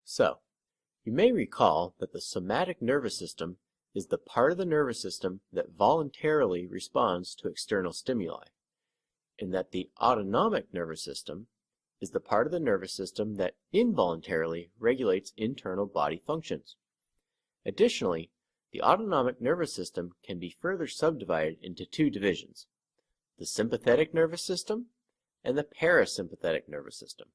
So, you may recall that the somatic nervous system is the part of the nervous system that voluntarily responds to external stimuli, and that the autonomic nervous system is the part of the nervous system that involuntarily regulates internal body functions. Additionally, the autonomic nervous system can be further subdivided into two divisions: the sympathetic nervous system and the parasympathetic nervous system.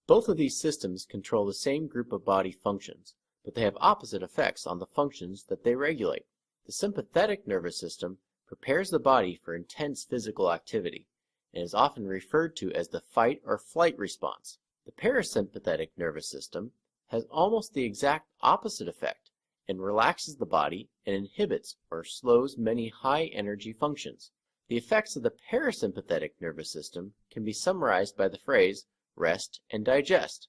Both of these systems control the same group of body functions, but they have opposite effects on the functions that they regulate. The sympathetic nervous system prepares the body for intense physical activity and is often referred to as the fight or flight response. The parasympathetic nervous system has almost the exact opposite effect and relaxes the body and inhibits or slows many high-energy functions. The effects of the parasympathetic nervous system can be summarized by the phrase rest and digest.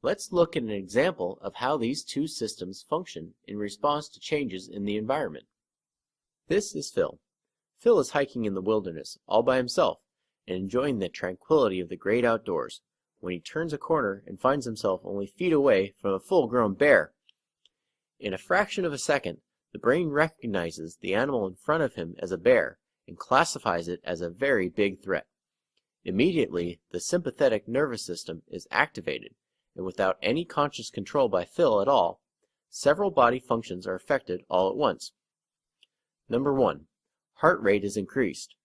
Let's look at an example of how these two systems function in response to changes in the environment. This is Phil. Phil is hiking in the wilderness all by himself and enjoying the tranquility of the great outdoors when he turns a corner and finds himself only feet away from a full-grown bear. In a fraction of a second, the brain recognizes the animal in front of him as a bear and classifies it as a very big threat. Immediately, the sympathetic nervous system is activated, and without any conscious control by Phil at all, several body functions are affected all at once. Number 1. Heart rate is increased.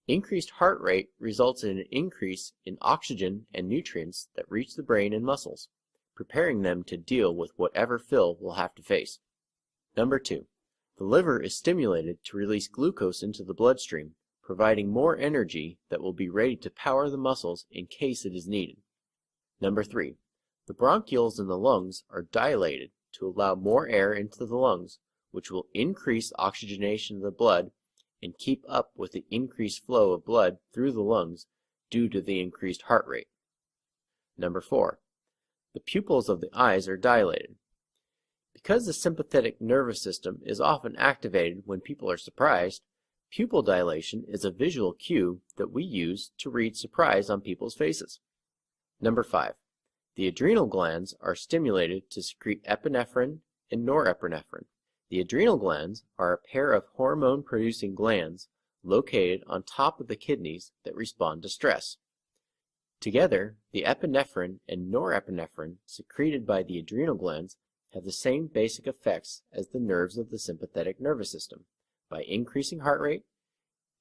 Increased heart rate results in an increase in oxygen and nutrients that reach the brain and muscles, preparing them to deal with whatever Phil will have to face. Number 2. The liver is stimulated to release glucose into the bloodstream, providing more energy that will be ready to power the muscles in case it is needed. Number 3. The bronchioles in the lungs are dilated to allow more air into the lungs, which will increase oxygenation of the blood and keep up with the increased flow of blood through the lungs due to the increased heart rate. Number 4. The pupils of the eyes are dilated. Because the sympathetic nervous system is often activated when people are surprised, pupil dilation is a visual cue that we use to read surprise on people's faces. Number 5. The adrenal glands are stimulated to secrete epinephrine and norepinephrine. The adrenal glands are a pair of hormone-producing glands located on top of the kidneys that respond to stress. Together, the epinephrine and norepinephrine secreted by the adrenal glands have the same basic effects as the nerves of the sympathetic nervous system, by increasing heart rate,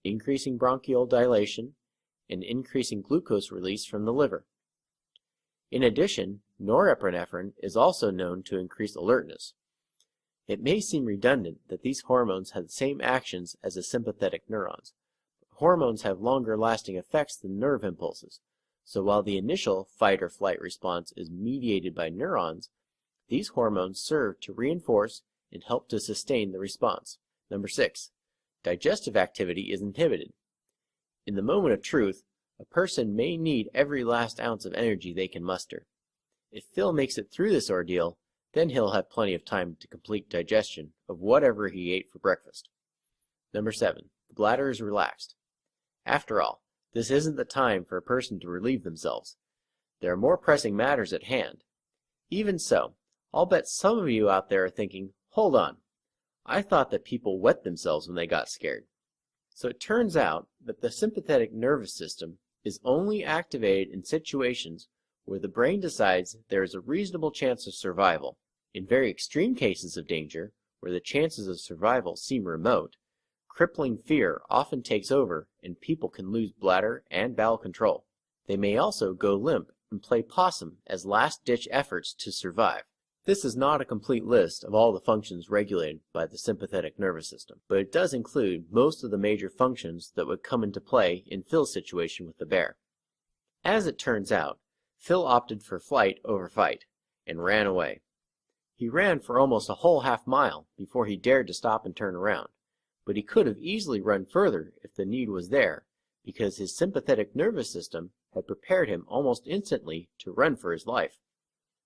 increasing bronchial dilation, and increasing glucose release from the liver. In addition, norepinephrine is also known to increase alertness. It may seem redundant that these hormones have the same actions as the sympathetic neurons, but hormones have longer lasting effects than nerve impulses, so while the initial fight or flight response is mediated by neurons, these hormones serve to reinforce and help to sustain the response. Number 6. Digestive activity is inhibited. In the moment of truth, a person may need every last ounce of energy they can muster. If Phil makes it through this ordeal, then he'll have plenty of time to complete digestion of whatever he ate for breakfast. Number 7. The bladder is relaxed. After all, this isn't the time for a person to relieve themselves. There are more pressing matters at hand. Even so, I'll bet some of you out there are thinking, hold on, I thought that people wet themselves when they got scared. So it turns out that the sympathetic nervous system is only activated in situations where the brain decides there is a reasonable chance of survival. In very extreme cases of danger, where the chances of survival seem remote, crippling fear often takes over and people can lose bladder and bowel control. They may also go limp and play possum as last-ditch efforts to survive. This is not a complete list of all the functions regulated by the sympathetic nervous system, but it does include most of the major functions that would come into play in Phil's situation with the bear. As it turns out, Phil opted for flight over fight and ran away. He ran for almost a whole half-mile before he dared to stop and turn around, but he could have easily run further if the need was there, because his sympathetic nervous system had prepared him almost instantly to run for his life.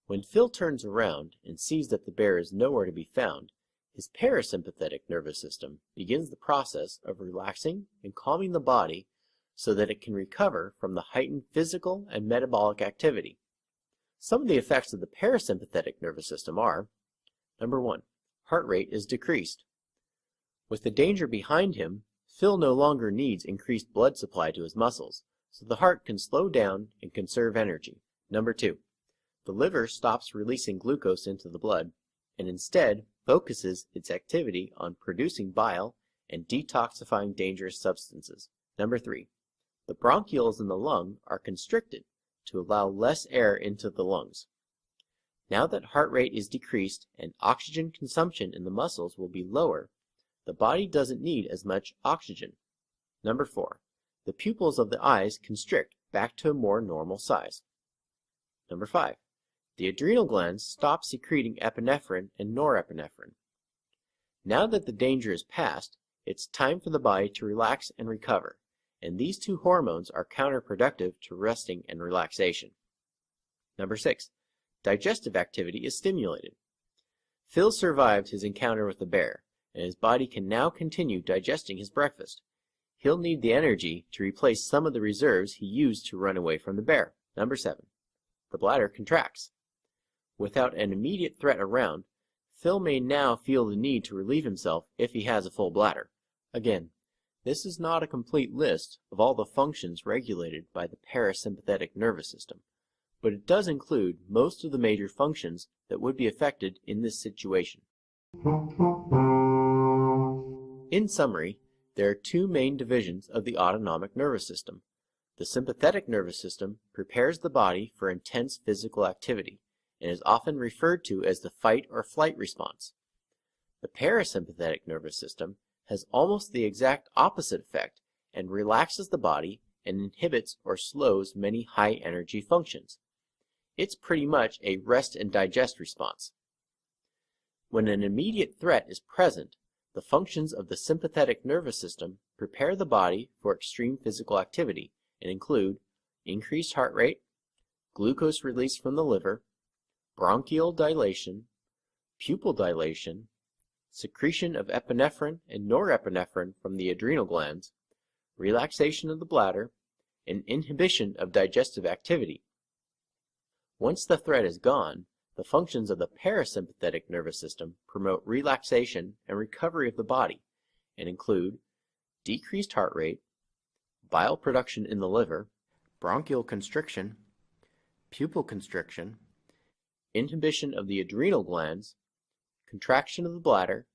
When Phil turns around and sees that the bear is nowhere to be found, his parasympathetic nervous system begins the process of relaxing and calming the body so that it can recover from the heightened physical and metabolic activity. Some of the effects of the parasympathetic nervous system are: number 1, heart rate is decreased. With the danger behind him, Phil no longer needs increased blood supply to his muscles, so the heart can slow down and conserve energy. Number 2, the liver stops releasing glucose into the blood and instead focuses its activity on producing bile and detoxifying dangerous substances. Number 3, the bronchioles in the lung are constricted to allow less air into the lungs. Now that heart rate is decreased and oxygen consumption in the muscles will be lower, the body doesn't need as much oxygen. Number 4, the pupils of the eyes constrict back to a more normal size. Number 5, the adrenal glands stop secreting epinephrine and norepinephrine. Now that the danger is past, it's time for the body to relax and recover, and these two hormones are counterproductive to resting and relaxation. Number 6, digestive activity is stimulated. Phil survived his encounter with the bear, and his body can now continue digesting his breakfast. He'll need the energy to replace some of the reserves he used to run away from the bear. Number 7, the bladder contracts. Without an immediate threat around, Phil may now feel the need to relieve himself if he has a full bladder. Again, this is not a complete list of all the functions regulated by the parasympathetic nervous system, but it does include most of the major functions that would be affected in this situation. In summary, there are two main divisions of the autonomic nervous system. The sympathetic nervous system prepares the body for intense physical activity and is often referred to as the fight or flight response. The parasympathetic nervous system has almost the exact opposite effect and relaxes the body and inhibits or slows many high-energy functions. It's pretty much a rest and digest response. When an immediate threat is present, the functions of the sympathetic nervous system prepare the body for extreme physical activity and include increased heart rate, glucose release from the liver, bronchial dilation, pupil dilation, secretion of epinephrine and norepinephrine from the adrenal glands, relaxation of the bladder, and inhibition of digestive activity. Once the threat is gone, the functions of the parasympathetic nervous system promote relaxation and recovery of the body and include decreased heart rate, bile production in the liver, bronchial constriction, pupil constriction, inhibition of the adrenal glands, contraction of the bladder,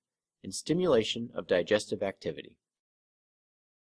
and stimulation of digestive activity.